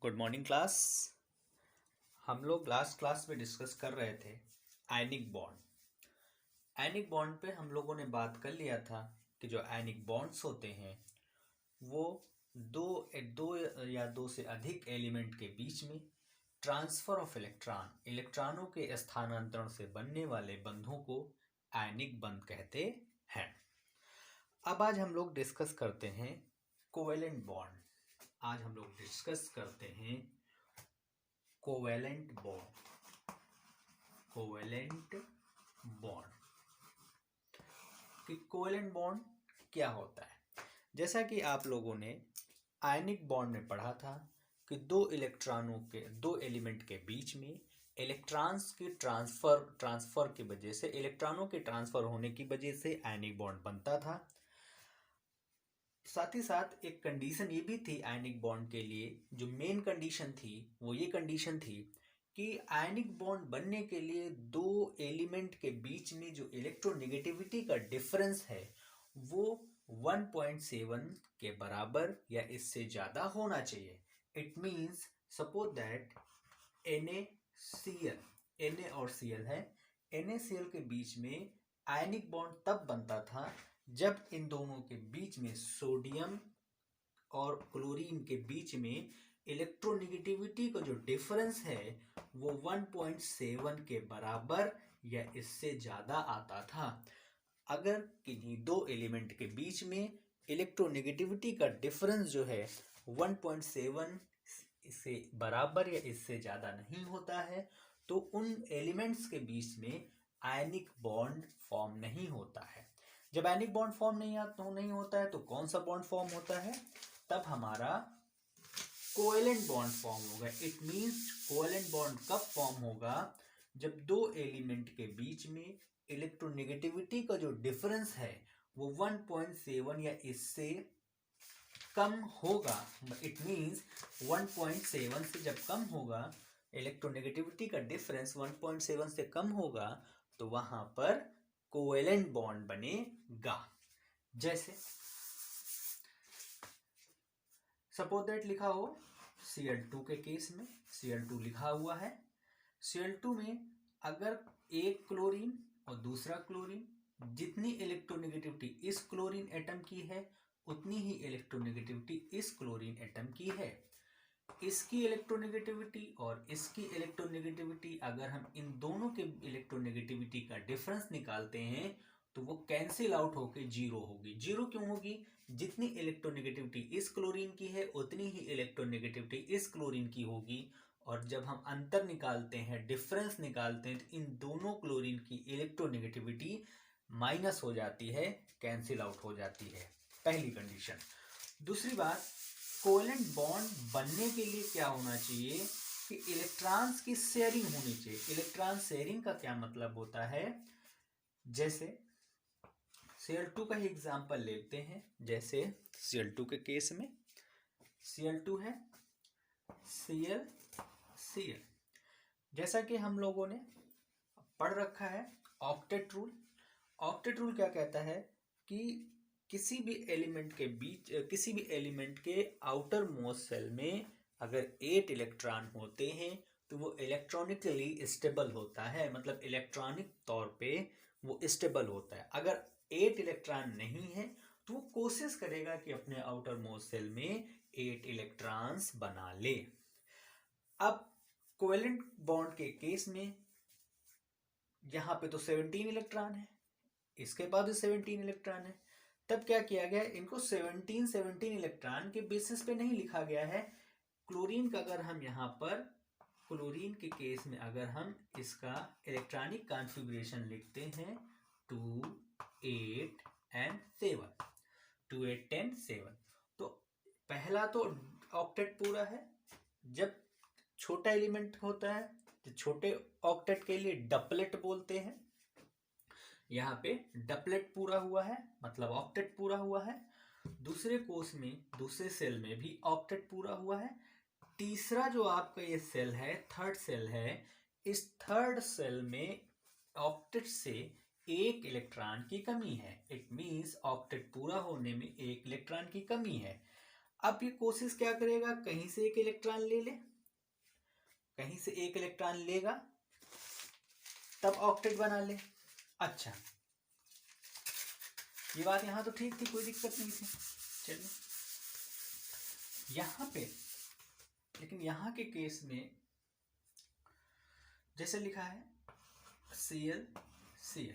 Good morning class. हम लोग last class में डिस्कस कर रहे थे आयनिक बॉन्ड। आयनिक बॉन्ड पे हम लोगों ने बात कर लिया था कि जो आयनिक बॉन्ड्स होते हैं वो दो दो या दो से अधिक एलिमेंट के बीच में ट्रांसफर ऑफ इलेक्ट्रॉनों के स्थानांतरण से बनने वाले बंधों को आयनिक बंध कहते हैं। अब आज हम लोग डिस्कस करते हैं कोवेलेंट बॉन्ड। आज हम लोग डिस्कस करते हैं कोवेलेंट बॉन्ड कि कोवेलेंट बॉन्ड क्या होता है। जैसा कि आप लोगों ने आयनिक बॉन्ड में पढ़ा था कि दो एलिमेंट के बीच में इलेक्ट्रॉन्स के ट्रांसफर की वजह से, इलेक्ट्रॉनों के ट्रांसफर होने की वजह से आयनिक बॉन्ड बनता था। साथ ही साथ एक कंडीशन ये भी थी आयनिक बॉन्ड के लिए, जो मेन कंडीशन थी वो ये कंडीशन थी कि आयनिक बॉन्ड बनने के लिए दो एलिमेंट के बीच में जो इलेक्ट्रोनेगेटिविटी का डिफरेंस है वो 1.7 के बराबर या इससे ज्यादा होना चाहिए। It means suppose that Na और Cl है, NaCl के बीच में आयनिक बॉन्ड तब बनता था जब इन दोनों के बीच में सोडियम और क्लोरीन के बीच में इलेक्ट्रोनेगेटिविटी का जो डिफरेंस है वो 1.7 के बराबर या इससे ज्यादा आता था। अगर किन्हीं दो एलिमेंट के बीच में इलेक्ट्रोनेगेटिविटी का डिफरेंस जो है 1.7 से बराबर या इससे ज्यादा नहीं होता है तो उन एलिमेंट्स के बीच में आयनिक बॉन्ड फॉर्म नहीं होता है। जब आयनिक बॉन्ड फॉर्म नहीं होता है तो कौन सा बॉन्ड फॉर्म होता है? तब हमारा कोवेलेंट बॉन्ड फॉर्म होगा। इट मींस कोवेलेंट बॉन्ड कब फॉर्म होगा? जब दो एलिमेंट के बीच में इलेक्ट्रोनेगेटिविटी का जो डिफरेंस है वो 1.7 या इससे कम होगा। इट मींस 1.7 से जब कम होगा, इलेक्ट्रोनेगेटिविटी का डिफरेंस 1.7 से कम होगा तो वहां पर कोवेलेंट बॉन्ड बनेगा। जैसे सपोज दैट लिखा हो Cl2 के केस में Cl2 लिखा हुआ है। Cl2 में अगर एक क्लोरीन और दूसरा क्लोरीन, जितनी इलेक्ट्रोनेगेटिविटी इस क्लोरीन एटम की है उतनी ही इलेक्ट्रोनेगेटिविटी इस क्लोरीन एटम की है। इसकी इलेक्ट्रोनेगेटिविटी और इसकी इलेक्ट्रोनेगेटिविटी, अगर हम इन दोनों के इलेक्ट्रोनेगेटिविटी का डिफरेंस निकालते हैं तो वो कैंसिल आउट होके जीरो होगी। जीरो क्यों होगी? जितनी इलेक्ट्रोनेगेटिविटी इस क्लोरीन की है उतनी ही इलेक्ट्रोनेगेटिविटी इस क्लोरीन की होगी। और जब हम अंतर निकालते हैं, डिफरेंस निकालते हैं, तो इन दोनों क्लोरीन की इलेक्ट्रोनेगेटिविटी माइनस हो जाती है, कैंसिल आउट हो जाती है। पहली कंडीशन। दूसरी बात, कोवेलेंट बॉन्ड बनने के लिए क्या होना चाहिए कि इलेक्ट्रॉन्स की शेयरिंग होनी चाहिए। इलेक्ट्रॉन शेयरिंग का क्या मतलब होता है? जैसे Cl2 का ही एग्जांपल लेते हैं। जैसे Cl2 के केस में Cl2 है Cl, जैसा कि हम लोगों ने पढ़ रखा है ऑक्टेट रूल। ऑक्टेट रूल क्या कहता है कि किसी भी एलिमेंट के आउटर मोस्ट सेल में अगर 8 इलेक्ट्रॉन होते हैं तो वो इलेक्ट्रॉनिकली स्टेबल होता है, मतलब इलेक्ट्रॉनिक तौर पे वो स्टेबल होता है। अगर 8 इलेक्ट्रॉन नहीं है तो वो कोशिश करेगा कि अपने आउटर मोस्ट सेल में 8 इलेक्ट्रॉन्स बना ले। अब कोवेलेंट बॉन्ड के केस में यहां पे तो 17 इलेक्ट्रॉन है, इसके बाद 17 इलेक्ट्रॉन है। तब क्या किया गया, इनको 17 इलेक्ट्रॉन के बेसिस पे नहीं लिखा गया है। क्लोरीन का अगर हम यहां पर क्लोरीन के केस में अगर हम इसका इलेक्ट्रॉनिक कॉन्फ़िगरेशन लिखते हैं 2 8 एंड 7, 2 8 10 7, तो पहला तो ऑक्टेट पूरा है। जब छोटा एलिमेंट होता है तो छोटे ऑक्टेट के लिए डपलेट बोलते हैं। यहाँ पे डपलेट पूरा हुआ है, मतलब ऑक्टेट पूरा हुआ है। दूसरे कोर्स में, दूसरे सेल में भी ऑक्टेट पूरा हुआ है। तीसरा जो आपका ये सेल है, थर्ड सेल है, इस थर्ड सेल में ऑक्टेट से एक इलेक्ट्रॉन की कमी है। इट मींस ऑक्टेट पूरा होने में एक इलेक्ट्रॉन की कमी है। अब ये कोशिश क्या करेगा, कहीं से एक इलेक्ट्रॉन ले ले, कहीं से एक इलेक्ट्रॉन लेगा तब ऑक्टेट बना ले। अच्छा, ये बात यहाँ तो ठीक थी, कोई दिक्कत नहीं थी। चलिए यहाँ पे, लेकिन यहाँ के केस में जैसे लिखा है Cl,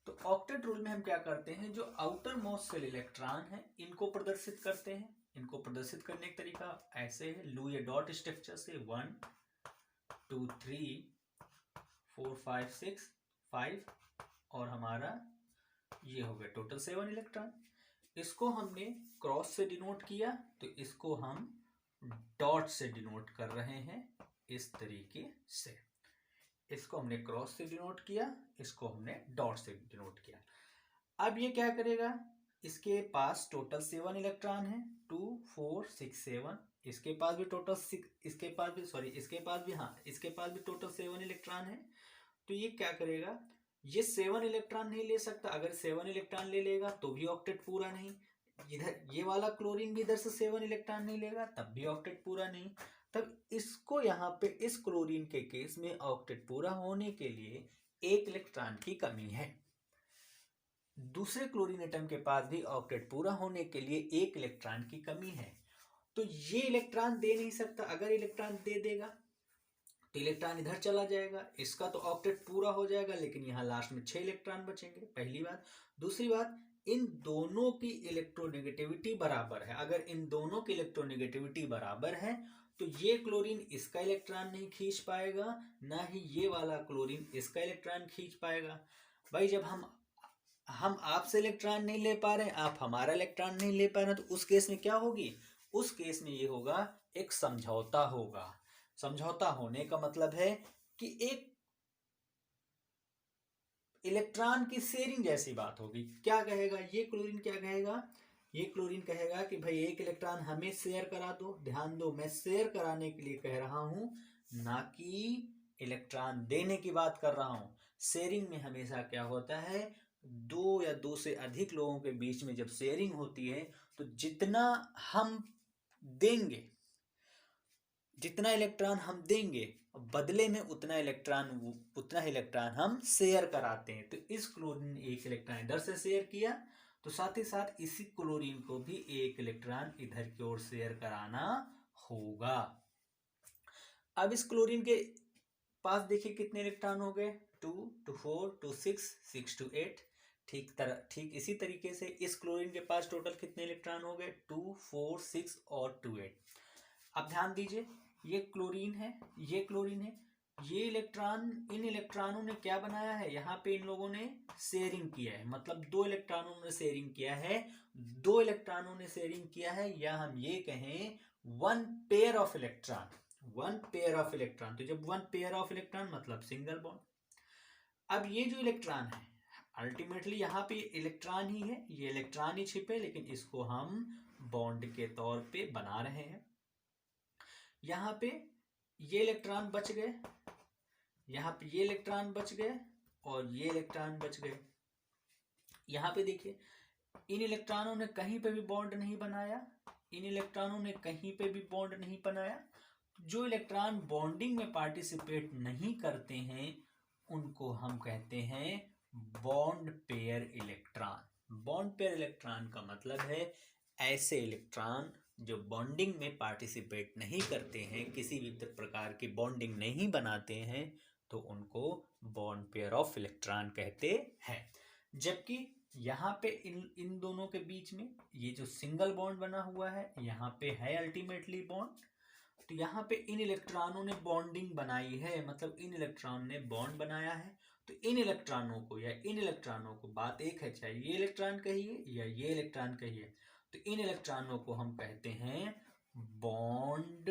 तो ऑक्टेट रूल में हम क्या करते हैं, जो आउटर मोस्ट सेल इलेक्ट्रॉन है इनको प्रदर्शित करते हैं। इनको प्रदर्शित करने का तरीका ऐसे है, लुईए डॉट स्ट्रक्चर से 1 2 3 4 5 6 5 और हमारा ये हो गया टोटल 7 इलेक्ट्रॉन। इसको हमने क्रॉस से डिनोट किया, तो इसको हम डॉट से डिनोट कर रहे हैं इस तरीके से। इसको हमने क्रॉस से डिनोट किया, इसको हमने डॉट से डिनोट किया। अब ये क्या करेगा, इसके पास टोटल 7 इलेक्ट्रॉन है, 2 4 6 7। इसके पास भी टोटल 6, इसके पास भी टोटल 7 इलेक्ट्रॉन है। तो ये क्या करेगा, ये 7 इलेक्ट्रॉन नहीं ले सकता। अगर 7 इलेक्ट्रॉन ले लेगा तो भी ऑक्टेट पूरा नहीं। इधर ये वाला क्लोरीन भी इधर से 7 इलेक्ट्रॉन नहीं लेगा तब भी ऑक्टेट पूरा नहीं। तब इसको यहाँ पे इस क्लोरीन के केस में ऑक्टेट पूरा होने के लिए एक इलेक्ट्रॉन की कमी है। दूसरे क्लोरीन एटम के पास भी ऑक्टेट पूरा होने के लिए एक इलेक्ट्रॉन की कमी है। तो ये इलेक्ट्रॉन दे नहीं सकता। अगर इलेक्ट्रॉन दे देगा तो इलेक्ट्रॉन इधर चला जाएगा, इसका तो ऑक्टेट पूरा हो जाएगा, लेकिन यहाँ लास्ट में 6 इलेक्ट्रॉन बचेंगे, पहली बात। दूसरी बात, इन दोनों की इलेक्ट्रोनेगेटिविटी बराबर है। अगर इन दोनों की इलेक्ट्रोनेगेटिविटी बराबर है तो ये क्लोरीन इसका इलेक्ट्रॉन नहीं खींच पाएगा, ना ही ये वाला क्लोरीन इसका इलेक्ट्रॉन खींच पाएगा। भाई जब हम आपसे इलेक्ट्रॉन नहीं ले पा रहे हैं, आप हमारा इलेक्ट्रॉन नहीं ले पा रहे हैं, तो उस केस में क्या होगी, उस केस में ये होगा एक समझौता होगा। समझौता होने का मतलब है कि एक इलेक्ट्रॉन की शेयरिंग जैसी बात होगी। क्या कहेगा ये क्लोरीन, क्या कहेगा ये क्लोरीन, कहेगा कि भाई एक इलेक्ट्रॉन हमें शेयर करा दो। ध्यान दो, मैं शेयर कराने के लिए कह रहा हूं, ना कि इलेक्ट्रॉन देने की बात कर रहा हूं। शेयरिंग में हमेशा क्या होता है, 2 या 2 से अधिक लोगों के बीच में जब शेयरिंग होती है तो जितना इलेक्ट्रॉन हम देंगे बदले में उतना इलेक्ट्रॉन हम शेयर कराते हैं। तो इस क्लोरीन ने एक इलेक्ट्रॉन इधर से शेयर किया, तो साथ ही साथ इसी क्लोरीन को भी एक इलेक्ट्रॉन इधर की ओर शेयर कराना होगा। अब इस क्लोरीन के पास देखिए कितने इलेक्ट्रॉन हो गए, 2 2 4 2 6 6 2 8। ठीक इसी तरीके से इस क्लोरीन के पास टोटल कितने इलेक्ट्रॉन हो गए, 2 4 6 और 2 8। अब ध्यान दीजिए, ये क्लोरीन है, ये क्लोरीन है, ये इलेक्ट्रॉन, इन इलेक्ट्रॉनों ने क्या बनाया है, यहाँ पे इन लोगों ने शेयरिंग किया है, मतलब 2 इलेक्ट्रॉनों ने शेयरिंग किया है। 2 इलेक्ट्रॉनों ने शेयरिंग किया है, या हम ये कहें 1 pair of electron, 1 pair of electron. तो जब 1 पेयर ऑफ इलेक्ट्रॉन मतलब सिंगल बॉन्ड। अब ये जो इलेक्ट्रॉन है अल्टीमेटली यहाँ पे इलेक्ट्रॉन ही है, ये इलेक्ट्रॉन ही छिपे, लेकिन इसको हम बॉन्ड के तौर पे बना रहे हैं। यहाँ पे ये इलेक्ट्रॉन बच गए, यहाँ पे ये इलेक्ट्रॉन बच गए और ये इलेक्ट्रॉन बच गए। यहाँ पे देखिए, इन इलेक्ट्रॉनों ने कहीं पे भी बॉन्ड नहीं बनाया, इन इलेक्ट्रॉनों ने कहीं पे भी बॉन्ड नहीं बनाया। जो इलेक्ट्रॉन बॉन्डिंग में पार्टिसिपेट नहीं करते हैं उनको हम कहते हैं bond pair electron. Bond pair electron का मतलब है ऐसे इलेक्ट्रॉन जो बॉन्डिंग में पार्टिसिपेट नहीं करते हैं, किसी भी प्रकार की बॉन्डिंग नहीं बनाते हैं, तो उनको बॉन्ड पेयर ऑफ इलेक्ट्रॉन कहते हैं। जबकि यहाँ पे इन दोनों के बीच में ये जो सिंगल बॉन्ड बना हुआ है, यहाँ पे है अल्टीमेटली बॉन्ड। तो यहाँ पे इन इलेक्ट्रॉनों ने बॉन्डिंग बनाई है, मतलब इन इलेक्ट्रॉन ने बॉन्ड बनाया है। तो इन इलेक्ट्रॉनों को या इन इलेक्ट्रॉनों को, बात एक है, चाहे ये इलेक्ट्रॉन कहिए या ये इलेक्ट्रॉन कहिए, तो इन इलेक्ट्रॉनों को हम कहते हैं bond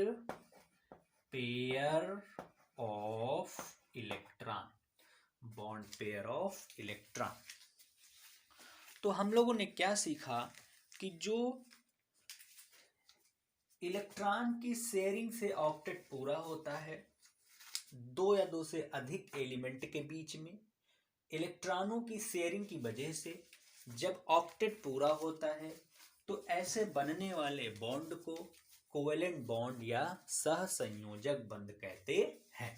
pair of electron, bond pair of electron. तो हम लोगों ने क्या सीखा कि जो इलेक्ट्रॉन की शेयरिंग से ऑक्टेट पूरा होता है, 2 या 2 से अधिक एलिमेंट के बीच में इलेक्ट्रॉनों की शेयरिंग की वजह से जब ऑक्टेट पूरा होता है तो ऐसे बनने वाले बॉन्ड को कोवेलेंट बॉन्ड या सहसंयोजक बंध कहते हैं।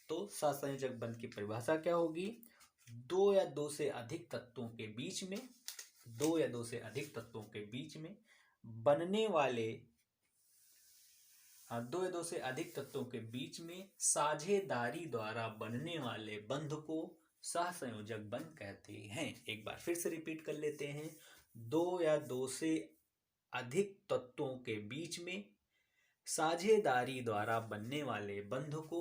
तो सहसंयोजक बंध की परिभाषा क्या होगी? दो या दो से अधिक तत्वों के बीच में बनने वाले दो या दो से अधिक तत्वों के बीच में साझेदारी द्वारा बनने वाले बंध को सहसंयोजक बंध कहते हैं। एक बार फिर से रिपीट कर लेते हैं। दो या दो से अधिक तत्वों के बीच में साझेदारी द्वारा बनने वाले बंध को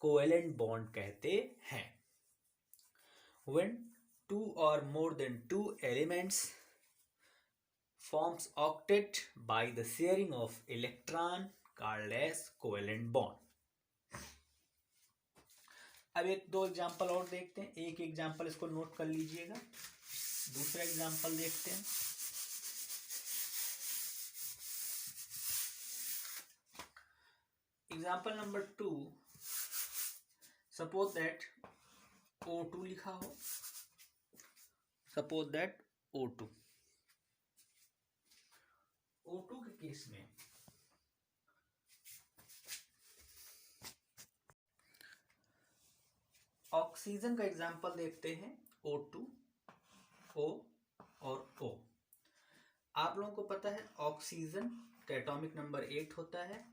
कोवेलेंट बॉन्ड कहते हैं। When two or more than two elements forms octet by the sharing of electron called as covalent bond. अब एक दो एग्जांपल और देखते हैं। एक एग्जांपल इसको नोट कर लीजिएगा। दूसरा एग्जांपल देखते हैं। Example number 2, suppose that O2 लिखा हो। सपोज दैट O2 के केस में ऑक्सीजन का एग्जांपल देखते हैं। O2, O और O। आप लोगों को पता है ऑक्सीजन का एटॉमिक नंबर 8 होता है।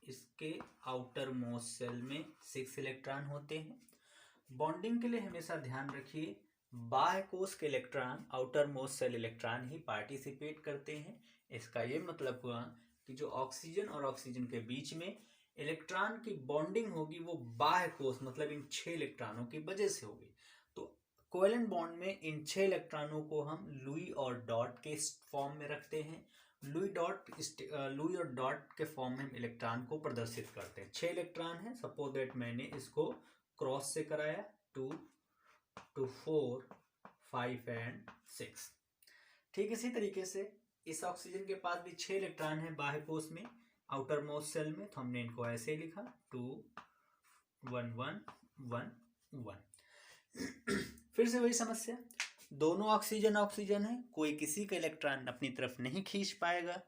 इसके आउटर मोस्ट सेल में 6 इलेक्ट्रॉन होते हैं। बॉन्डिंग के लिए हमेशा ध्यान रखिए बाह्य कोश के electron outermost shell electron ही पार्टिसिपेट करते हैं। इसका ये मतलब हुआ कि जो ऑक्सीजन और ऑक्सीजन के बीच में इलेक्ट्रॉन की बॉन्डिंग होगी वो बाह्य कोश मतलब इन 6 इलेक्ट्रॉनों की वजह से होगी। तो कोवेलेंट बॉन्ड में इन 6 इलेक्ट्रॉनों को हम लुई और डॉट के फॉर्म में रखते हैं। लुई और डॉट के फॉर्म में हम इलेक्ट्रॉन को प्रदर्शित करते हैं। 6 इलेक्ट्रॉन है। सपोज दैट मैंने इसको क्रॉस से कराया 2 to 4 5 and 6। ठीक इसी तरीके से इस ऑक्सीजन के पास भी 6 इलेक्ट्रॉन है बाह्य कोश में आउटर मोस्ट सेल में। तो हमने इनको ऐसे लिखा 2 1 1 1 1। फिर से वही समस्या, दोनों ऑक्सीजन है, कोई किसी का इलेक्ट्रॉन अपनी तरफ नहीं खींच पाएगा।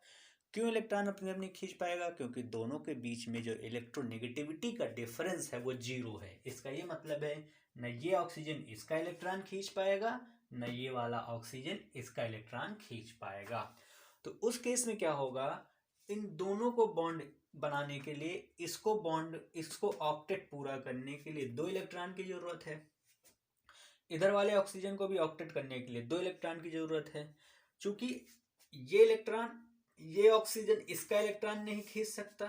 क्यों इलेक्ट्रॉन अपनी तरफ नहीं खींच पाएगा? क्योंकि दोनों के बीच में जो इलेक्ट्रोनेगेटिविटी का डिफरेंस है वो 0 है। इसका ये मतलब है न ये ऑक्सीजन इसका इलेक्ट्रॉन खींच पाएगा न ये वाला ऑक्सीजन इसका इलेक्ट्रॉन खींच पाएगा। तो उस केस में क्या होगा, इन दोनों को बॉन्ड बनाने के लिए इसको ऑक्टेट पूरा करने के लिए 2 इलेक्ट्रॉन की जरूरत है। इधर वाले ऑक्सीजन को भी ऑक्टेट करने के लिए 2 इलेक्ट्रॉन की जरूरत है। चूंकि ये ऑक्सीजन इसका इलेक्ट्रॉन नहीं खींच सकता,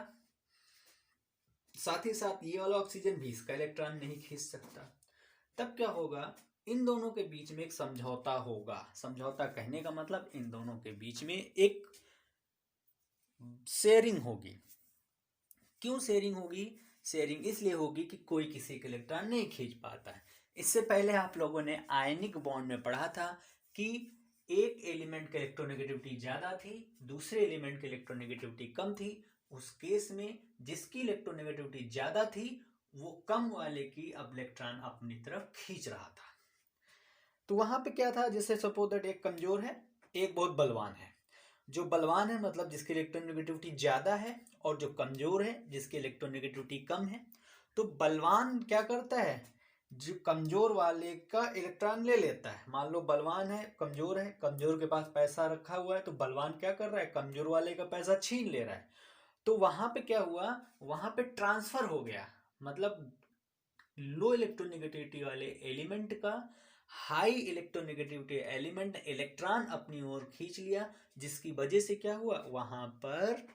साथ ही साथ ये वाला ऑक्सीजन भी इसका इलेक्ट्रॉन नहीं खींच सकता। तब क्या होगा, इन दोनों के बीच में एक समझौता होगा। समझौता कहने का मतलब इन दोनों के बीच में एक शेयरिंग होगी। क्यों शेयरिंग होगी? शेयरिंग इसलिए होगी कि कोई किसी का इलेक्ट्रॉन नहीं खींच पाता है। इससे पहले आप लोगों ने आयनिक बॉन्ड में पढ़ा था कि एक एलिमेंट की इलेक्ट्रोनेगेटिविटी ज्यादा थी, दूसरे एलिमेंट की इलेक्ट्रोनेगेटिविटी कम थी। उस केस में जिसकी इलेक्ट्रोनेगेटिविटी ज्यादा थी वो कम वाले की अब इलेक्ट्रॉन अपनी तरफ खींच रहा था। तो वहां पे क्या था, जैसे सपोज दैट एक कमजोर है एक बहुत बलवान है। जो बलवान है मतलब जिसकी इलेक्ट्रोनेगेटिविटी ज्यादा है, और जो कमजोर है जिसकी इलेक्ट्रोनेगेटिविटी कम है। तो बलवान क्या करता है, जो कमजोर वाले का इलेक्ट्रॉन ले लेता है। मान लो बलवान है, कमजोर के पास पैसा रखा हुआ है, तो बलवान क्या कर रहा है, कमजोर वाले का पैसा छीन ले रहा है। तो वहां पे क्या हुआ, वहां पे ट्रांसफर हो गया। मतलब लो इलेक्ट्रोनेगेटिविटी वाले एलिमेंट का हाई इलेक्ट्रोनेगेटिविटी एलिमेंट इलेक्ट्रॉन अपनी ओर खींच लिया, जिसकी वजह से क्या हुआ, वहां पर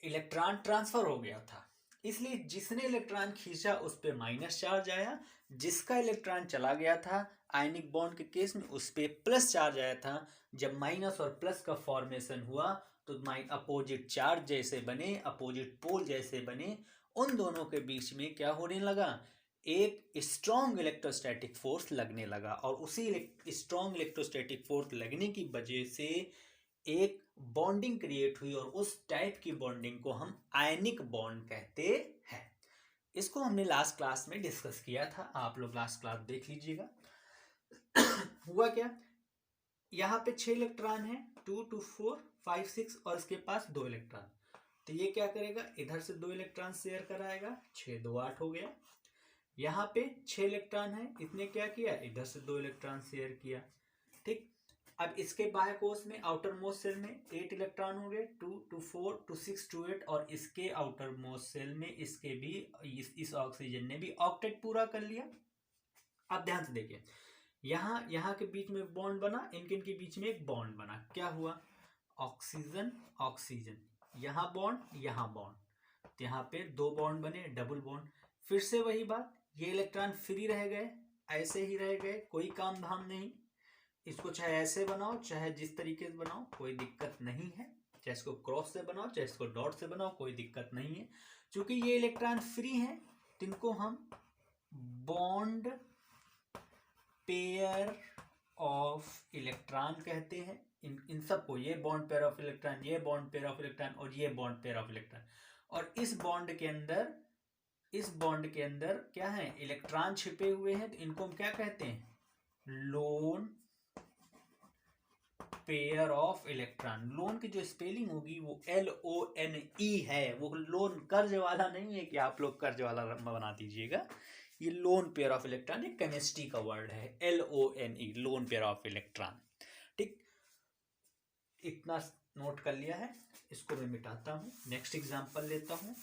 इलेक्ट्रॉन ट्रांसफर हो गया था। इसलिए जिसने इलेक्ट्रॉन खींचा उस पे माइनस चार्ज आया, जिसका इलेक्ट्रॉन चला गया था आयनिक बॉन्ड के केस में उस पे प्लस चार्ज आया था। जब माइनस और प्लस का फॉर्मेशन हुआ तो अपोजिट चार्ज जैसे बने, अपोजिट पोल जैसे बने, उन दोनों के बीच में क्या होने लगा, एक स्ट्रॉन्ग इलेक्ट्रोस्टैटिक फोर्स लगने लगा। और उसी स्ट्रॉन्ग इलेक्ट्रोस्टैटिक फोर्स लगने की वजह से एक बॉन्डिंग क्रिएट हुई, और उस टाइप की बॉन्डिंग को हम आयनिक बॉन्ड कहते हैं। इसको हमने लास्ट क्लास में डिस्कस किया था, आप लोग लास्ट क्लास देख लीजिएगा। हुआ क्या, यहाँ पे 6 इलेक्ट्रॉन है, 2 2 4 5 6, और इसके पास 2 इलेक्ट्रॉन। तो ये क्या करेगा, इधर से 2 इलेक्ट्रॉन शेयर कराएगा, 6 2 8 हो गया। यहाँ पे 6 इलेक्ट्रॉन है, इसने क्या किया, इधर से 2 इलेक्ट्रॉन शेयर किया। ठीक, अब इसके बाह्य कोश में आउटर मोस्ट सेल में 8 इलेक्ट्रॉन हो गए, 2 2 4 2 6 2 8, और इसके आउटर मोस्ट सेल में इसके भी इस ऑक्सीजन ने भी ऑक्टेट पूरा कर लिया। अब ध्यान से देखिए, यहाँ के बीच में बॉन्ड बना, इनके बीच में एक बॉन्ड बना, क्या हुआ, ऑक्सीजन ऑक्सीजन, यहाँ बॉन्ड यहाँ बॉन्ड, यहाँ पे 2 बॉन्ड बने, डबल बॉन्ड। फिर से वही बात, ये इलेक्ट्रॉन फ्री रह गए, ऐसे ही रह गए, कोई काम धाम नहीं। इसको चाहे ऐसे बनाओ चाहे जिस तरीके से बनाओ, कोई दिक्कत नहीं है, चाहे इसको क्रॉस से बनाओ चाहे इसको डॉट से बनाओ, कोई दिक्कत नहीं है। क्योंकि ये इलेक्ट्रॉन फ्री हैं, तो इनको हम बॉन्ड पेयर ऑफ इलेक्ट्रॉन कहते हैं। इन सबको, ये बॉन्ड पेयर ऑफ इलेक्ट्रॉन, ये बॉन्ड पेयर ऑफ इलेक्ट्रॉन, और ये बॉन्ड पेयर ऑफ इलेक्ट्रॉन। और इस बॉन्ड के अंदर क्या है, इलेक्ट्रॉन छिपे हुए हैं, तो इनको हम क्या कहते हैं, lone pair of electron. Loan की जो स्पेलिंग होगी वो LONE है, वो लोन कर्ज वाला नहीं है कि आप लोग कर्ज वाला बना दीजिएगा। ये लोन पेयर ऑफ इलेक्ट्रॉन, ये केमिस्ट्री का वर्ड है, LONE, lone pair of electron. ठीक, इतना नोट कर लिया है, इसको मैं मिटाता हूं, नेक्स्ट एग्जांपल लेता हूं।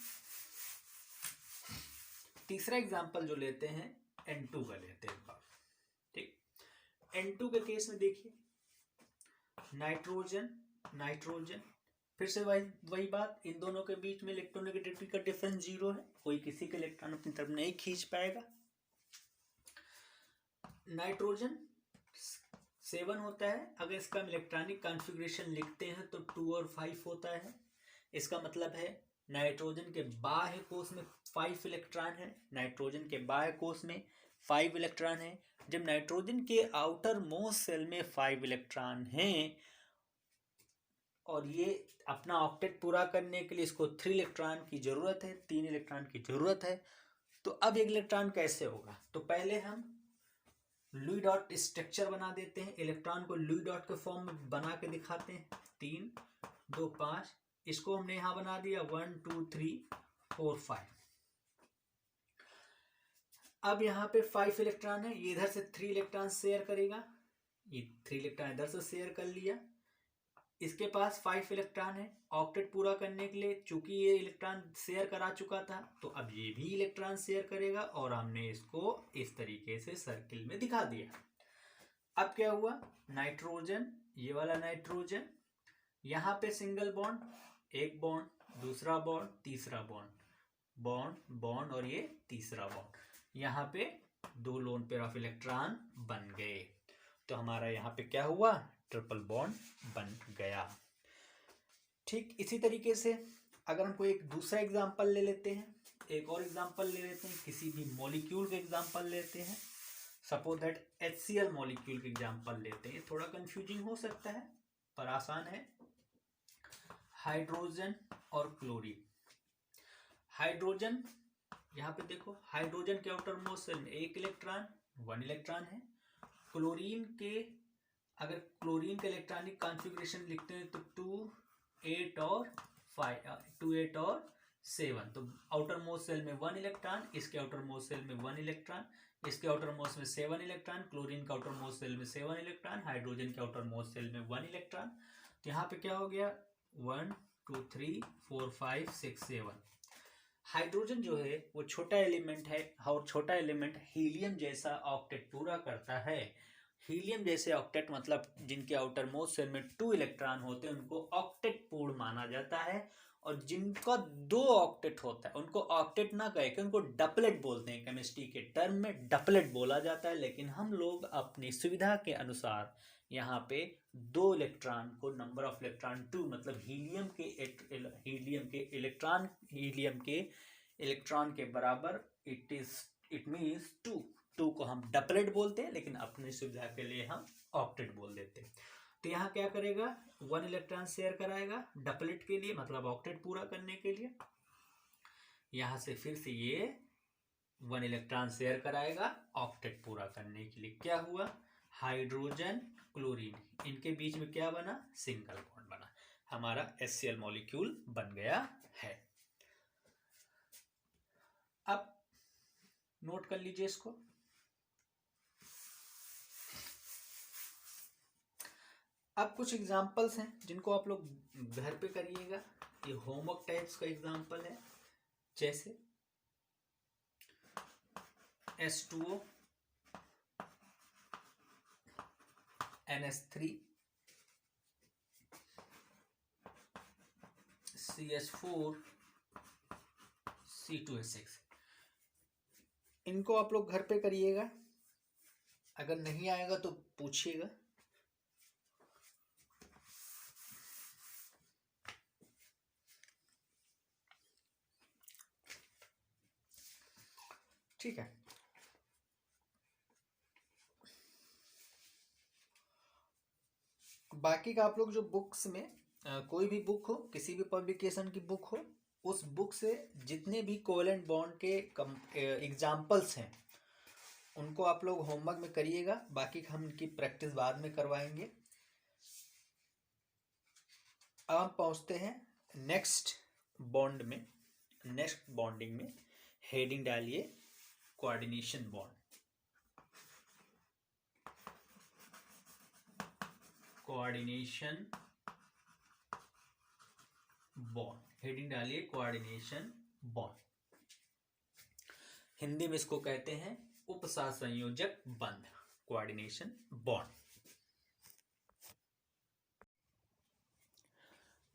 तीसरा एग्जांपल जो लेते हैं N2 का लेते हैं। ठीक, N2 के केस में देखिए, नाइट्रोजन नाइट्रोजन, फिर से वही बात, इन दोनों के बीच में इलेक्ट्रोनेगेटिविटी का डिफरेंस 0 है, कोई किसी के इलेक्ट्रॉन अपनी तरफ नहीं खींच पाएगा। नाइट्रोजन 7 होता है, अगर इसका इलेक्ट्रॉनिक कॉन्फ़िगरेशन लिखते हैं तो 2 और 5 होता है। इसका मतलब है नाइट्रोजन के बाह्य कोश में 5 इलेक्ट्रॉन है, नाइट्रोजन के बाह्य कोश में 5 इलेक्ट्रॉन है। जब नाइट्रोजन के आउटर मोस्ट सेल में 5 इलेक्ट्रॉन हैं, और ये अपना ऑक्टेट पूरा करने के लिए इसको 3 इलेक्ट्रॉन की जरूरत है, 3 इलेक्ट्रॉन की जरूरत है। तो अब एक इलेक्ट्रॉन कैसे होगा, तो पहले हम लुई डॉट स्ट्रक्चर बना देते हैं, इलेक्ट्रॉन को लुई डॉट के फॉर्म में बना के दिखाते हैं। 3 2 5, इसको हमने यहां बना दिया 1 2 3 4 5। अब यहाँ पे 5 इलेक्ट्रॉन है, ये इधर से 3 इलेक्ट्रॉन शेयर करेगा, ये 3 इलेक्ट्रॉन इधर से शेयर कर लिया। इसके पास 5 इलेक्ट्रॉन है, ऑक्टेट पूरा करने के लिए चूंकि ये इलेक्ट्रॉन शेयर करा चुका था, तो अब ये भी इलेक्ट्रॉन शेयर करेगा, और हमने इसको इस तरीके से सर्किल में दिखा दिया। अब क्या हुआ, नाइट्रोजन, ये वाला नाइट्रोजन, यहाँ पे सिंगल बॉन्ड, एक बॉन्ड, दूसरा बॉन्ड, तीसरा बॉन्ड, बॉन्ड बॉन्ड, और ये तीसरा बॉन्ड, यहाँ पे 2 लोन पेयर ऑफ इलेक्ट्रॉन बन गए। तो हमारा यहाँ पे क्या हुआ, ट्रिपल बॉन्ड बन गया। ठीक, इसी तरीके से अगर हम कोई एक दूसरा एग्जांपल ले लेते हैं, एक और एग्जांपल ले लेते हैं, किसी भी मॉलिक्यूल के एग्जांपल लेते हैं। सपोज दैट HCl मॉलिक्यूल के एग्जांपल लेते हैं, थोड़ा कंफ्यूजिंग हो सकता है पर आसान है। हाइड्रोजन और क्लोरीन। हाइड्रोजन, यहाँ पे देखो, हाइड्रोजन के आउटर मोस्ट सेल में 1 इलेक्ट्रॉन 1 इलेक्ट्रॉन है। क्लोरीन के, अगर क्लोरीन का इलेक्ट्रॉनिक कॉन्फ़िगरेशन लिखते हैं तो 2 8 और 7, तो आउटर मोस्ट सेल में 1 इलेक्ट्रॉन, इसके आउटर मोस्ट सेल में 1 इलेक्ट्रॉन, इसके आउटर मोस्ट में 7 इलेक्ट्रॉन, क्लोरीन का आउटर मोस्ट सेल में 7 इलेक्ट्रॉन, हाइड्रोजन के आउटर मोस्ट सेल में 1 इलेक्ट्रॉन। तो यहाँ पे क्या हो गया, 1 2 3 4 5 6 7। हाइड्रोजन जो है वो छोटा एलिमेंट है, और छोटा एलिमेंट हीलियम जैसा ऑक्टेट पूरा करता है। हीलियम जैसे ऑक्टेट मतलब जिनके आउटर मोस्ट सेल में 2 इलेक्ट्रॉन होते हैं, उनको ऑक्टेट पूर्ण माना जाता है। और जिनका 2 ऑक्टेट होता है उनको ऑक्टेट ना कहे कि उनको डपलेट बोलते हैं, केमिस्ट्री के टर्म में डपलेट बोला जाता है। लेकिन हम लोग अपनी सुविधा के अनुसार यहाँ पे 2 इलेक्ट्रॉन को नंबर ऑफ इलेक्ट्रॉन 2, मतलब हीलियम के इलेक्ट्रॉन के बराबर, इट मीन्स 2 को हम डपलेट बोलते हैं, लेकिन अपनी सुविधा के लिए हम ऑक्टेट बोल देते हैं। तो यहाँ क्या करेगा, 1 इलेक्ट्रॉन शेयर कराएगा डपलेट के लिए, मतलब ऑक्टेट पूरा करने के लिए। यहाँ से फिर से ये 1 इलेक्ट्रॉन शेयर कराएगा ऑक्टेट पूरा करने के लिए। क्या हुआ, हाइड्रोजन क्लोरीन, इनके बीच में क्या बना, सिंगल बॉन्ड बना, हमारा HCl मॉलिक्यूल बन गया है। अब नोट कर लीजिए इसको। अब कुछ एग्जांपल्स हैं जिनको आप लोग घर पे करिएगा, ये होमवर्क टाइप्स का एग्जांपल है। जैसे H2O, NH3, CH4, C2H6, इनको आप लोग घर पे करिएगा, अगर नहीं आएगा तो पूछिएगा। ठीक है, बाकी का आप लोग जो बुक्स में कोई भी बुक हो, किसी भी पब्लिकेशन की बुक हो, उस बुक से जितने भी कोवेलेंट बॉन्ड के एग्जाम्पल्स हैं उनको आप लोग होमवर्क में करिएगा, बाकी हम इनकी प्रैक्टिस बाद में करवाएंगे। अब हम पहुंचते हैं नेक्स्ट बॉन्ड में, नेक्स्ट बॉन्डिंग में। हेडिंग डालिए coordination bond, coordination bond, heading डालिए कोऑर्डिनेशन बॉन्ड। हिंदी में इसको कहते हैं उपसहसंयोजक बंध, कोऑर्डिनेशन बॉन्ड।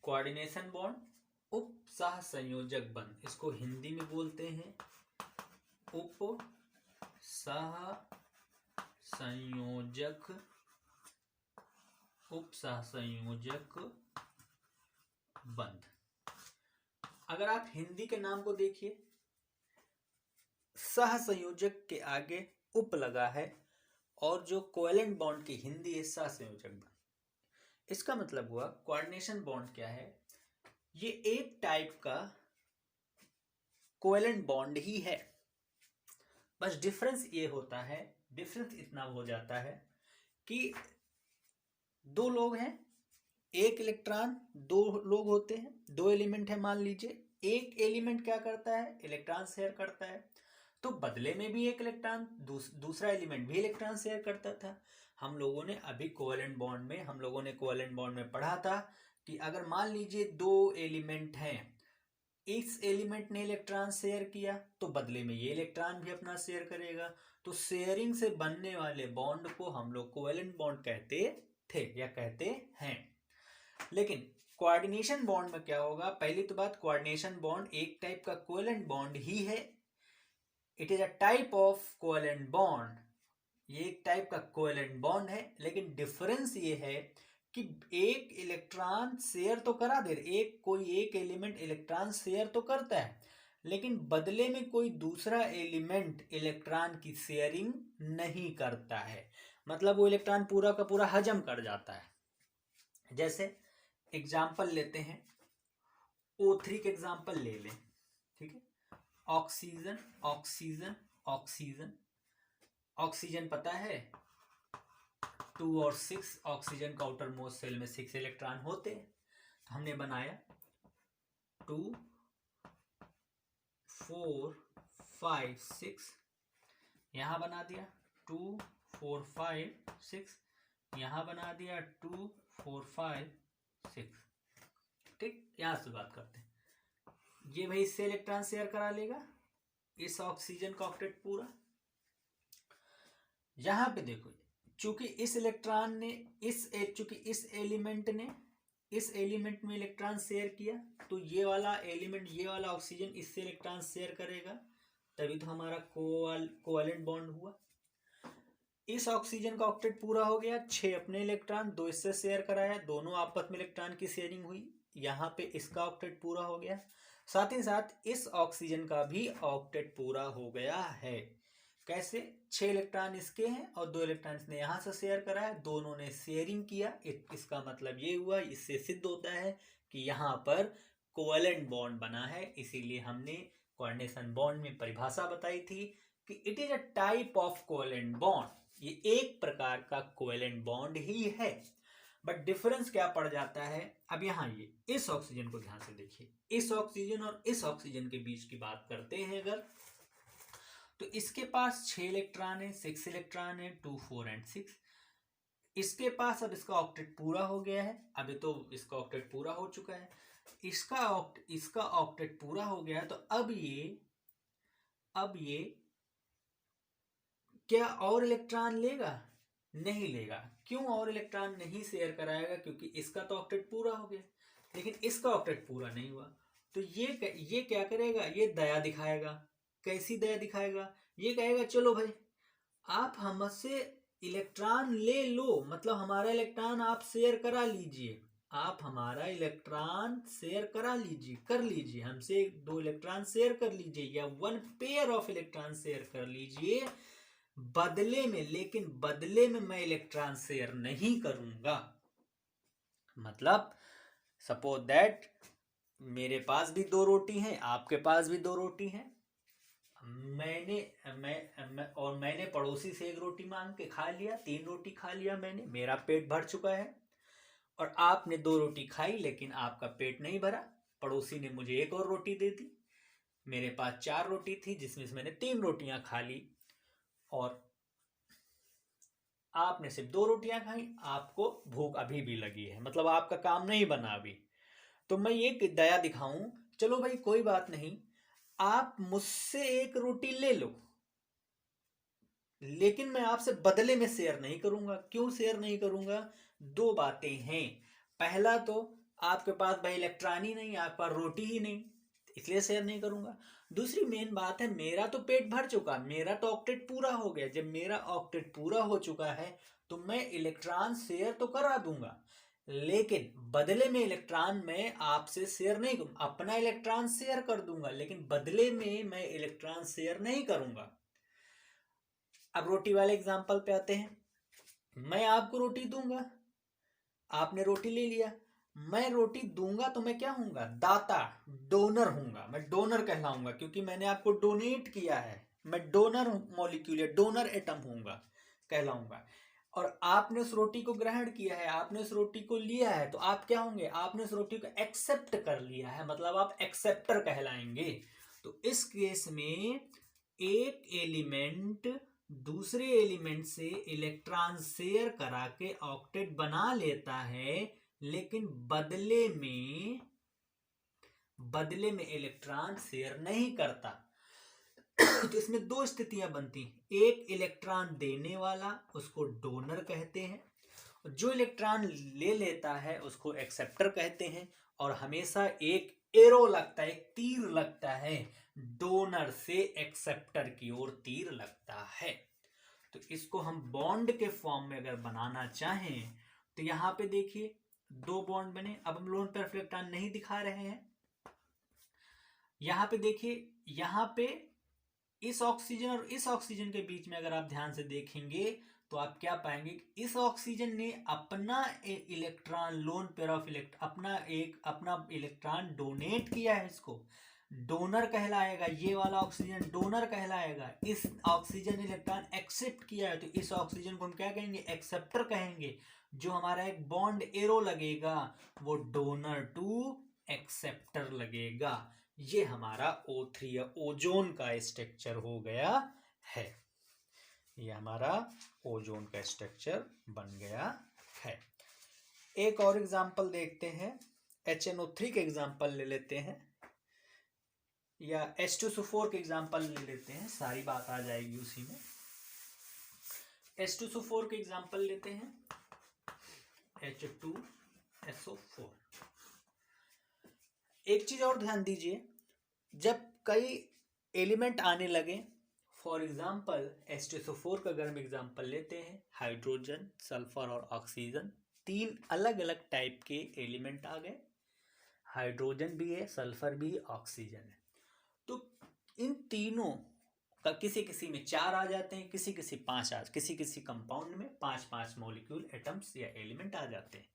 कोऑर्डिनेशन बॉन्ड, उपसहसंयोजक बंध, इसको हिंदी में बोलते हैं उपसहसंयोजक बंध। अगर आप हिंदी के नाम को देखिए, सहसंयोजक के आगे उप लगा है और जो कोवेलेंट बॉन्ड की हिंदी है सहसंयोजक बंध। इसका मतलब हुआ कोऑर्डिनेशन बॉन्ड क्या है, ये एक टाइप का कोवेलेंट बॉन्ड ही है, बस डिफरेंस ये होता है, डिफरेंस इतना हो जाता है कि दो लोग हैं, एक इलेक्ट्रॉन, दो लोग होते हैं, दो एलिमेंट है मान लीजिए, एक एलिमेंट क्या करता है, इलेक्ट्रॉन शेयर करता है, तो बदले में भी एक इलेक्ट्रॉन दूसरा एलिमेंट भी इलेक्ट्रॉन शेयर करता था। हम लोगों ने अभी कोवेलेंट बॉन्ड में, हम लोगों ने कोवेलेंट बॉन्ड में पढ़ा था कि अगर मान लीजिए दो एलिमेंट हैं, इस एलिमेंट ने इलेक्ट्रॉन शेयर किया तो बदले में ये इलेक्ट्रॉन भी अपना शेयर करेगा, तो शेयरिंग से बनने वाले बॉन्ड को हम लोग कोवेलेंट बॉन्ड कहते थे या कहते हैं। लेकिन कोऑर्डिनेशन बॉन्ड में क्या होगा, पहली तो बात, कोऑर्डिनेशन बॉन्ड एक टाइप का कोवेलेंट बॉन्ड ही है, it is a type of covalent bond, ये एक टाइप का कोवेलेंट बॉन्ड है, लेकिन डिफरेंस ये है कि एक इलेक्ट्रॉन शेयर तो करा दे, कोई एक एलिमेंट इलेक्ट्रॉन शेयर तो करता है, लेकिन बदले में कोई दूसरा एलिमेंट इलेक्ट्रॉन की शेयरिंग नहीं करता है, मतलब वो इलेक्ट्रॉन पूरा का पूरा हजम कर जाता है। जैसे एग्जाम्पल लेते हैं, O3 के एग्जाम्पल ले लें, ठीक है, ऑक्सीजन ऑक्सीजन ऑक्सीजन, ऑक्सीजन पता है 2 और 6, ऑक्सीजन का आउटर मोस्ट शेल में 6 इलेक्ट्रॉन होते हैं, तो हमने बनाया 2 4 5 6, यहां बना दिया 2 4 5 6, यहां बना दिया 2 4 5 6, ठीक। यहां से बात करते हैं, ये भाई इससे इलेक्ट्रॉन शेयर करा लेगा, इस ऑक्सीजन का ऑक्टेट पूरा। यहां पे देखो, चूंकि इस इलेक्ट्रॉन ने चूंकि इस एलिमेंट में इलेक्ट्रॉन शेयर किया, तो ये वाला एलिमेंट, ये वाला ऑक्सीजन इससे इलेक्ट्रॉन शेयर करेगा, तभी तो हमारा कोवेलेंट बॉन्ड हुआ। इस ऑक्सीजन का ऑक्टेट पूरा हो गया, 6 अपने इलेक्ट्रॉन, 2 इससे शेयर कराया, दोनों आपस में इलेक्ट्रॉन की शेयरिंग हुई, यहाँ पे इसका ऑक्टेट पूरा हो गया, साथ ही साथ इस ऑक्सीजन का भी ऑक्टेट पूरा हो गया है। कैसे, 6 इलेक्ट्रॉन इसके हैं और 2 इलेक्ट्रॉन इसने यहाँ से शेयर करा है, दोनों ने शेयरिंग किया, इसका मतलब ये हुआ, इससे सिद्ध होता है कि यहाँ पर कोवेलेंट बॉन्ड बना है। इसीलिए हमने कोऑर्डिनेशन बॉन्ड में परिभाषा बताई थी कि it is a type of covalent bond, ये एक प्रकार का कोवेलेंट बॉन्ड ही है, बट डिफरेंस क्या पड़ जाता है। अब यहाँ ये इस ऑक्सीजन को ध्यान से देखिए, इस ऑक्सीजन और इस ऑक्सीजन के बीच की बात करते हैं अगर, तो इसके पास 6 इलेक्ट्रॉन है, 6 इलेक्ट्रॉन है, 2 4 एंड 6। इसके पास अब इसका ऑक्टेट पूरा हो गया है, अभी तो इसका ऑक्टेट पूरा हो चुका है, इसका ऑक्टेट पूरा हो गया है। तो अब ये क्या और इलेक्ट्रॉन लेगा? नहीं लेगा। क्यों और इलेक्ट्रॉन नहीं शेयर कराएगा? क्योंकि इसका तो ऑक्टेट पूरा हो गया, लेकिन इसका ऑक्टेट पूरा नहीं हुआ। तो ये क्या करेगा? ये दया दिखाएगा। कैसी दया दिखाएगा? ये कहेगा चलो भाई आप हमसे इलेक्ट्रॉन ले लो, मतलब हमारा इलेक्ट्रॉन आप शेयर करा लीजिए, आप हमारा इलेक्ट्रॉन शेयर करा लीजिए, कर लीजिए, हमसे 2 इलेक्ट्रॉन शेयर कर लीजिए या 1 पेयर ऑफ इलेक्ट्रॉन शेयर कर लीजिए बदले में, लेकिन बदले में मैं इलेक्ट्रॉन शेयर नहीं करूंगा। मतलब सपोज दैट मेरे पास भी 2 रोटी हैं, आपके पास भी 2 रोटी हैं, मैंने पड़ोसी से 1 रोटी मांग के खा लिया, 3 रोटी खा लिया मैंने, मेरा पेट भर चुका है। और आपने 2 रोटी खाई लेकिन आपका पेट नहीं भरा, पड़ोसी ने मुझे 1 और रोटी दे दी, मेरे पास 4 रोटी थी जिसमें से मैंने 3 रोटियां खा ली और आपने सिर्फ 2 रोटियां खाई, आपको भूख अभी भी लगी है, मतलब आपका काम नहीं बना अभी। तो मैं ये दया दिखाऊं, चलो भाई कोई बात नहीं, आप मुझसे 1 रोटी ले लो, लेकिन मैं आपसे बदले में शेयर नहीं करूंगा। क्यों शेयर नहीं करूंगा? 2 बातें हैं। पहला तो आपके पास भाई इलेक्ट्रॉन ही नहीं, आपके पास रोटी ही नहीं, इसलिए शेयर नहीं करूंगा। दूसरी मेन बात है, मेरा तो पेट भर चुका, मेरा तो ऑक्टेट पूरा हो गया। जब मेरा ऑक्टेट पूरा हो चुका है तो मैं इलेक्ट्रॉन शेयर तो करा दूंगा, लेकिन बदले में इलेक्ट्रॉन मैं आपसे शेयर नहीं करूंगा। अपना इलेक्ट्रॉन शेयर कर दूंगा, लेकिन बदले में मैं इलेक्ट्रॉन शेयर नहीं करूंगा। अब रोटी वाले एग्जाम्पल पे आते हैं। मैं आपको रोटी दूंगा, आपने रोटी ले लिया, मैं रोटी दूंगा तो मैं क्या हूंगा? दाता, डोनर हूंगा, मैं डोनर कहलाऊंगा, क्योंकि मैंने आपको डोनेट किया है, मैं डोनर मॉलिक्यूल या डोनर एटम हूंगा, कहलाऊंगा। और आपने उस रोटी को ग्रहण किया है, आपने उस रोटी को लिया है, तो आप क्या होंगे? आपने उस रोटी को एक्सेप्ट कर लिया है, मतलब आप एक्सेप्टर कहलाएंगे। तो इस केस में एक एलिमेंट दूसरे एलिमेंट से इलेक्ट्रॉन शेयर करा के ऑक्टेट बना लेता है, लेकिन बदले में इलेक्ट्रॉन शेयर नहीं करता। तो इसमें 2 स्थितियां बनती हैं। एक इलेक्ट्रॉन देने वाला, उसको डोनर कहते हैं, जो इलेक्ट्रॉन ले लेता है उसको एक्सेप्टर कहते हैं। और हमेशा एक एरो लगता है, एक तीर लगता है, डोनर से एक्सेप्टर की ओर तीर लगता है। तो इसको हम बॉन्ड के फॉर्म में अगर बनाना चाहें तो यहां पे देखिए 2 बॉन्ड बने। अब हम लोन तरफ इलेक्ट्रॉन नहीं दिखा रहे हैं, यहां पे देखिए, यहां पे इस ऑक्सीजन और इस ऑक्सीजन के बीच में अगर आप ध्यान से देखेंगे तो आप क्या पाएंगे कि इस ऑक्सीजन ने अपना इलेक्ट्रॉन, लोन पेयर ऑफ अपना इलेक्ट्रॉन डोनेट किया है, इसको डोनर कहलाएगा। ये वाला ऑक्सीजन डोनर कहलाएगा। इस ऑक्सीजन इलेक्ट्रॉन एक्सेप्ट किया है, तो इस ऑक्सीजन को हम क्या कहेंगे? एक्सेप्टर कहेंगे। जो हमारा एक बॉन्ड एरो लगेगा वो डोनर टू एक्सेप्टर लगेगा। ये हमारा O3 या ओजोन का स्ट्रक्चर हो गया है। ये हमारा ओजोन का स्ट्रक्चर बन गया है। एक और एग्जांपल देखते हैं, HNO3 के एग्जांपल ले लेते हैं, या H2SO4 के एग्जांपल ले लेते हैं, सारी बात आ जाएगी उसी में। H2SO4 के एग्जांपल लेते हैं, H2SO4। एक चीज और ध्यान दीजिए, जब कई एलिमेंट आने लगे, फॉर एग्जाम्पल H2SO4 का अगर हम एग्जाम्पल लेते हैं, हाइड्रोजन, सल्फर और ऑक्सीजन, 3 अलग अलग टाइप के एलिमेंट आ गए। हाइड्रोजन भी है, सल्फर भी है, ऑक्सीजन है। तो इन तीनों का किसी किसी में 4 आ जाते हैं, किसी किसी 5 किसी कंपाउंड में 5 मॉलिक्यूल, एटम्स या एलिमेंट आ जाते हैं।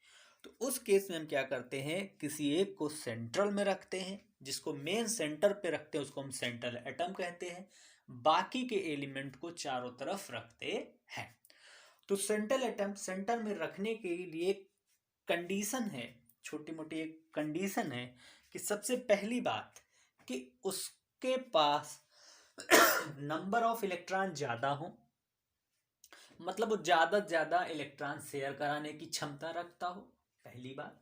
तो उस केस में हम क्या करते हैं? किसी एक को सेंट्रल में रखते हैं, जिसको मेन सेंटर पे रखते हैं उसको हम सेंट्रल एटम कहते हैं। बाकी के एलिमेंट को चारों तरफ रखते हैं। तो सेंट्रल एटम सेंटर में रखने के लिए कंडीशन है, छोटी मोटी एक कंडीशन है कि सबसे पहली बात कि उसके पास नंबर ऑफ इलेक्ट्रॉन ज़्यादा हो, मतलब वो ज़्यादा से ज़्यादा इलेक्ट्रॉन शेयर कराने की क्षमता रखता हो, पहली बात।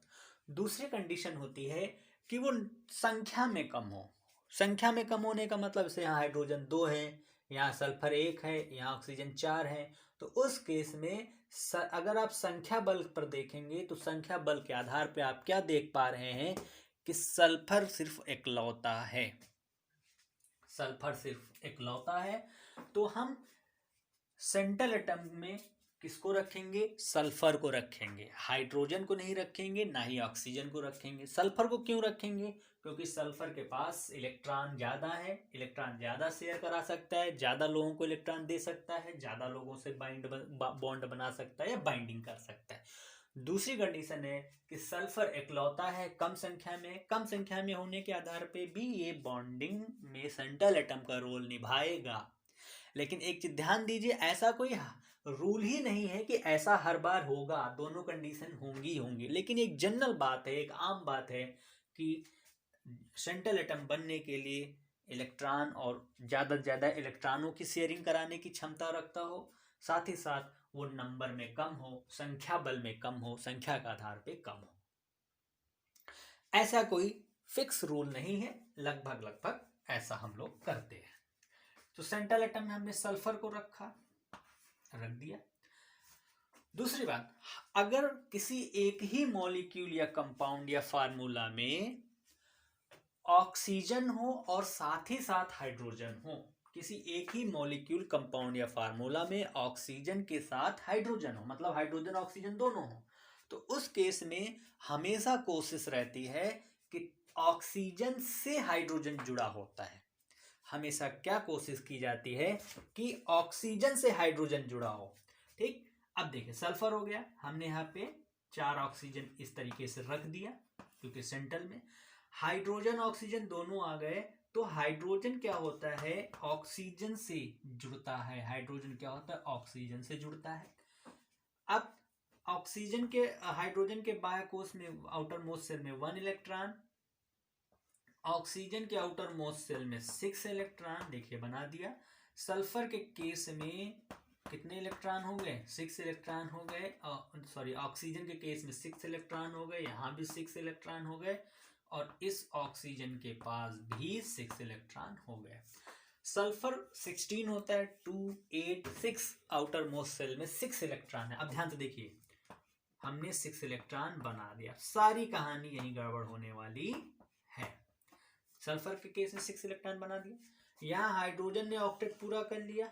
दूसरी कंडीशन होती है कि वो संख्या में कम हो। संख्या में कम होने का मतलब से यहाँ हाइड्रोजन 2 है, यहाँ सल्फर 1 है, यहाँ ऑक्सीजन 4 है, तो उस केस में अगर आप संख्या बल पर देखेंगे तो संख्या बल के आधार पे आप क्या देख पा रहे हैं कि सल्फर सिर्फ इकलौता है, सल्फर सिर्फ इकलौता है। तो हम सेंट्रल एटम में किसको रखेंगे? सल्फर को रखेंगे, हाइड्रोजन को नहीं रखेंगे, ना ही ऑक्सीजन को रखेंगे। सल्फर को क्यों रखेंगे? क्योंकि सल्फर के पास इलेक्ट्रॉन ज़्यादा है, इलेक्ट्रॉन ज़्यादा शेयर करा सकता है, ज़्यादा लोगों को इलेक्ट्रॉन दे सकता है, ज़्यादा लोगों से बॉन्ड बना सकता है या बाइंडिंग कर सकता है। दूसरी कंडीशन है कि सल्फर इकलौता है कम संख्या में होने के आधार पे भी ये बॉन्डिंग में सेंट्रल एटम का रोल निभाएगा। लेकिन एक चीज ध्यान दीजिए, ऐसा कोई रूल ही नहीं है कि ऐसा हर बार होगा, दोनों कंडीशन होंगी, लेकिन एक जनरल बात है, एक आम बात है कि सेंट्रल एटम बनने के लिए इलेक्ट्रॉन और ज़्यादा से ज़्यादा इलेक्ट्रॉनों की शेयरिंग कराने की क्षमता रखता हो, साथ ही साथ वो नंबर में कम हो, संख्या बल में कम हो, संख्या के आधार पे कम हो। ऐसा कोई फिक्स रूल नहीं है, लगभग ऐसा हम लोग करते हैं। तो सेंट्रल एटम में हमने सल्फर को रख दिया। दूसरी बात, अगर किसी एक ही मॉलिक्यूल या कंपाउंड या फार्मूला में ऑक्सीजन हो और साथ ही साथ हाइड्रोजन हो, किसी एक ही मॉलिक्यूल कंपाउंड या फार्मूला में ऑक्सीजन के साथ हाइड्रोजन हो, मतलब हाइड्रोजन ऑक्सीजन दोनों हो, तो उस केस में हमेशा कोशिश रहती है कि ऑक्सीजन से हाइड्रोजन जुड़ा होता है। हमेशा क्या कोशिश की जाती है कि ऑक्सीजन से हाइड्रोजन जुड़ा हो। ठीक, अब देखिए सल्फर हो गया, हमने यहाँ पे 4 ऑक्सीजन इस तरीके से रख दिया क्योंकि सेंट्रल में हाइड्रोजन ऑक्सीजन दोनों आ गए, तो हाइड्रोजन क्या होता है? ऑक्सीजन से जुड़ता है। हाइड्रोजन क्या होता है? ऑक्सीजन से जुड़ता है। अब ऑक्सीजन के हाइड्रोजन के बाह्य कोश में आउटर मोस्ट सेल में 1 इलेक्ट्रॉन, ऑक्सीजन के आउटर मोस्ट सेल में 6 इलेक्ट्रॉन, देखिए बना दिया। सल्फर के केस में कितने इलेक्ट्रॉन हो गए? 6 इलेक्ट्रॉन हो गए। सॉरी, ऑक्सीजन के केस में 6 इलेक्ट्रॉन हो गए, यहाँ भी 6 इलेक्ट्रॉन हो गए, और इस ऑक्सीजन के पास भी 6 इलेक्ट्रॉन हो गए। सल्फर 16 होता है, 2 8 6, आउटर मोस्ट सेल में 6 इलेक्ट्रॉन है। अब ध्यान से देखिए, हमने 6 इलेक्ट्रॉन बना दिया, सारी कहानी यही गड़बड़ होने वाली है। सल्फर के केस में 6 इलेक्ट्रॉन बना दिया, यहाँ हाइड्रोजन ने ऑक्टेट पूरा कर लिया,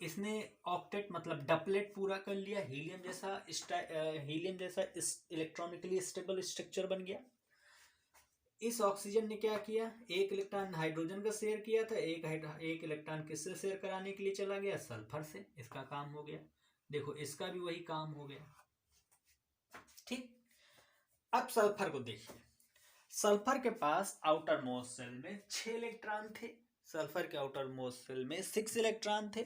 इसने ऑक्टेट मतलब डबलेट पूरा कर लिया, हीलियम जैसा इलेक्ट्रॉनिकली स्टेबल स्ट्रक्चर बन गया। इस ऑक्सीजन ने क्या किया? 1 इलेक्ट्रॉन हाइड्रोजन का शेयर किया था, एक इलेक्ट्रॉन किससे शेयर कराने के लिए चला गया? सल्फर से। इसका काम हो गया। देखो इसका भी वही काम हो गया। ठीक, अब सल्फर को देखिए, सल्फर के पास आउटर मोस्ट सेल में 6 इलेक्ट्रॉन थे, सल्फर के आउटर मोस्ट सेल में 6 इलेक्ट्रॉन थे,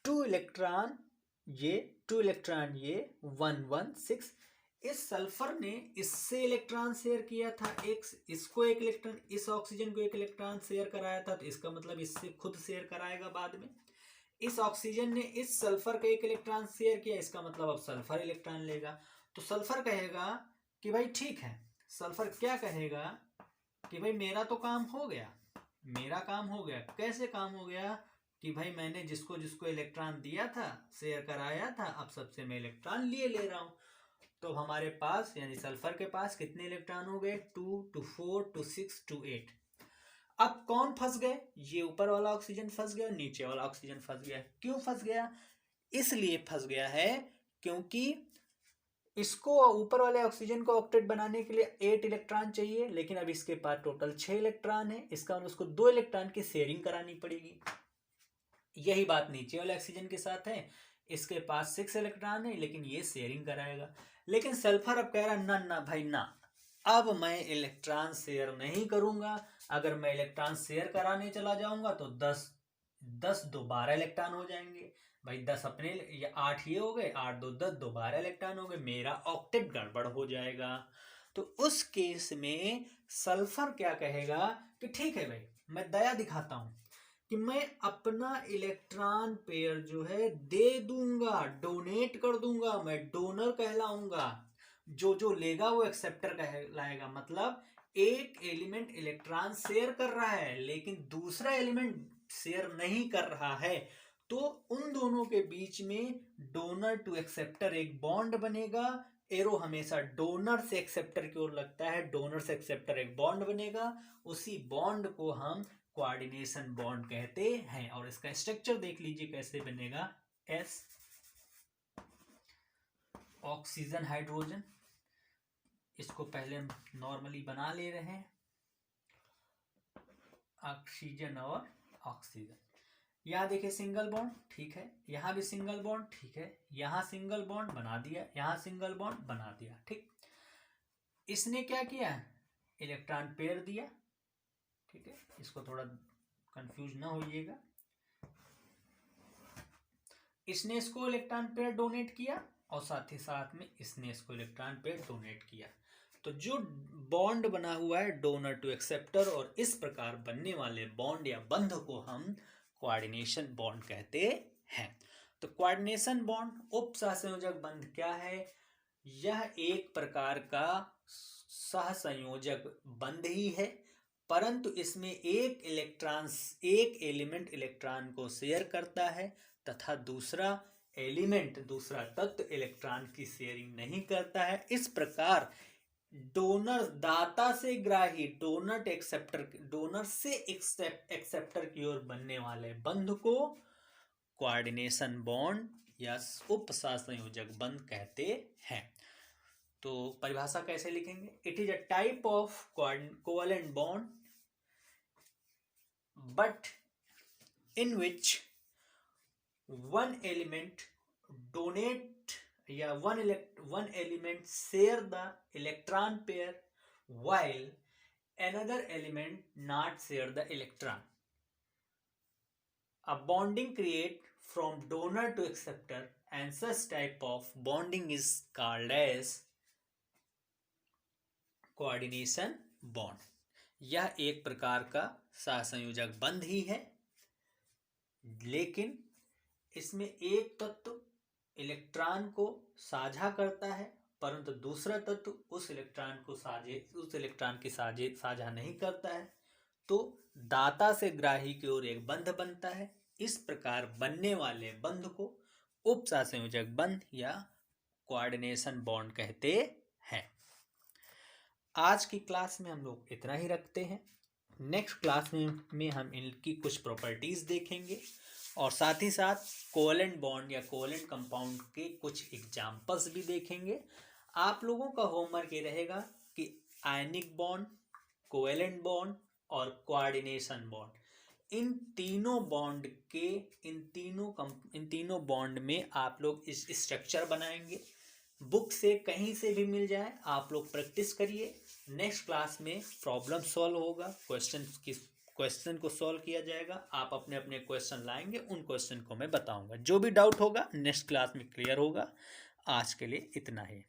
2 इलेक्ट्रॉन ये 1 1 6। इस सल्फर ने इससे इलेक्ट्रॉन शेयर किया था, इसको एक इलेक्ट्रॉन, इस ऑक्सीजन को एक इलेक्ट्रॉन शेयर कराया था, तो इसका मतलब इससे खुद शेयर कराएगा बाद में। इस ऑक्सीजन ने इस सल्फर का एक इलेक्ट्रॉन शेयर किया, इसका मतलब अब सल्फर इलेक्ट्रॉन लेगा। तो सल्फर कहेगा कि भाई ठीक है, सल्फर क्या कहेगा कि भाई मेरा तो काम हो गया, मेरा काम हो गया। कैसे काम हो गया? कि भाई मैंने जिसको जिसको इलेक्ट्रॉन दिया था, शेयर कराया था, अब सबसे मैं इलेक्ट्रॉन ले रहा हूं। तो हमारे पास यानी सल्फर के पास कितने इलेक्ट्रॉन हो गए? 2 2 4 2 6 2 8। अब कौन फंस गए? ये ऊपर वाला ऑक्सीजन फंस गया, नीचे वाला ऑक्सीजन फंस गया। क्यों फंस गया? इसलिए फंस गया है क्योंकि इसको ऊपर वाले ऑक्सीजन को ऑक्टेट बनाने के लिए 8 इलेक्ट्रॉन चाहिए, लेकिन अब इसके पास टोटल 6 इलेक्ट्रॉन है, इसका मतलब उसको 2 इलेक्ट्रॉन की शेयरिंग करानी पड़ेगी। यही बात नीचे वाले ऑक्सीजन के साथ है, इसके पास 6 इलेक्ट्रॉन है लेकिन ये शेयरिंग कराएगा। लेकिन सल्फर अब कह रहा ना ना भाई ना, अब मैं इलेक्ट्रॉन शेयर नहीं करूंगा। अगर मैं इलेक्ट्रॉन शेयर कराने चला जाऊंगा तो 10 10 2 12 इलेक्ट्रॉन हो जाएंगे, भाई 10 अपने या 8 ये हो गए, 8 2 10, 2 12 इलेक्ट्रॉन हो गए, मेरा ऑक्टेट गड़बड़ हो जाएगा। तो उस केस में सल्फर क्या कहेगा कि ठीक है भाई, मैं दया दिखाता हूं कि मैं अपना इलेक्ट्रॉन पेयर जो है दे दूंगा, डोनेट कर दूंगा, मैं डोनर कहलाऊंगा। जो जो लेगा वो एक्सेप्टर कहलाएगा। मतलब एक एलिमेंट इलेक्ट्रॉन शेयर कर रहा है लेकिन दूसरा एलिमेंट शेयर नहीं कर रहा है, तो उन दोनों के बीच में डोनर टू एक्सेप्टर एक बॉन्ड बनेगा। एरो हमेशा डोनर से एक्सेप्टर की ओर लगता है, डोनर से एक्सेप्टर एक बॉन्ड बनेगा, उसी बॉन्ड को हम कोऑर्डिनेशन बॉन्ड कहते हैं। और इसका स्ट्रक्चर देख लीजिए कैसे बनेगा। एस ऑक्सीजन हाइड्रोजन, इसको पहले हम नॉर्मली बना ले रहे हैं, ऑक्सीजन और ऑक्सीजन। यहाँ देखिए सिंगल बॉन्ड, ठीक है, यहाँ भी सिंगल बॉन्ड, ठीक है, यहाँ सिंगल बॉन्ड बना दिया, यहाँ सिंगल बॉन्ड बना दिया, ठीक। इसने क्या किया, इलेक्ट्रॉन पेयर दिया, ठीक है, इसको थोड़ा कंफ्यूज ना होइएगा। इसने इसको इलेक्ट्रॉन पेयर डोनेट किया और साथ ही साथ में इसने इसको इलेक्ट्रॉन पेयर डोनेट किया। तो जो बॉन्ड बना हुआ है डोनर टू एक्सेप्टर, और इस प्रकार बनने वाले बॉन्ड या बंध को हम कोऑर्डिनेशन बॉन्ड कहते हैं। तो कोऑर्डिनेशन बॉन्ड, उपसहसंयोजक बंध क्या है? यह एक प्रकार का सहसंयोजक बंध ही है, परंतु इसमें एक एलिमेंट इलेक्ट्रॉन को शेयर करता है तथा दूसरा तत्व इलेक्ट्रॉन की शेयरिंग नहीं करता है। इस प्रकार डोनर दाता से ग्राही, डोनर से एक्सेप्टर की ओर बनने वाले बंध को कोऑर्डिनेशन बॉन्ड या उपसहसंयोजक बंध कहते हैं। तो परिभाषा कैसे लिखेंगे? It is a type of covalent bond but in which one element donate या one element share the electron pair while another element not share the electron. A bonding create from donor to acceptor and such type of bonding is called as coordination bond. यह एक प्रकार का सहसंयोजक बंध ही है, लेकिन इसमें एक तत्व इलेक्ट्रॉन को साझा करता है परंतु दूसरा तत्व उस इलेक्ट्रॉन की साझा नहीं करता है, तो दाता से ग्राही की ओर एक बंध बनता है। इस प्रकार बनने वाले बंध को उपसहसंयोजक बंध या कोऑर्डिनेशन बॉन्ड कहते हैं। आज की क्लास में हम लोग इतना ही रखते हैं। नेक्स्ट क्लास में हम इनकी कुछ प्रॉपर्टीज देखेंगे और साथ ही साथ कोवेलेंट बॉन्ड या कोवेलेंट कंपाउंड के कुछ एग्जाम्पल्स भी देखेंगे। आप लोगों का होमवर्क ये रहेगा कि आयनिक बॉन्ड, कोवेलेंट बॉन्ड और कोऑर्डिनेशन बॉन्ड, इन तीनों बॉन्ड में आप लोग इस स्ट्रक्चर बनाएंगे। बुक से कहीं से भी मिल जाए, आप लोग प्रैक्टिस करिए। नेक्स्ट क्लास में प्रॉब्लम सॉल्व होगा, क्वेश्चन को सॉल्व किया जाएगा। आप अपने अपने क्वेश्चन लाएंगे, उन क्वेश्चन को मैं बताऊंगा। जो भी डाउट होगा नेक्स्ट क्लास में क्लियर होगा। आज के लिए इतना ही।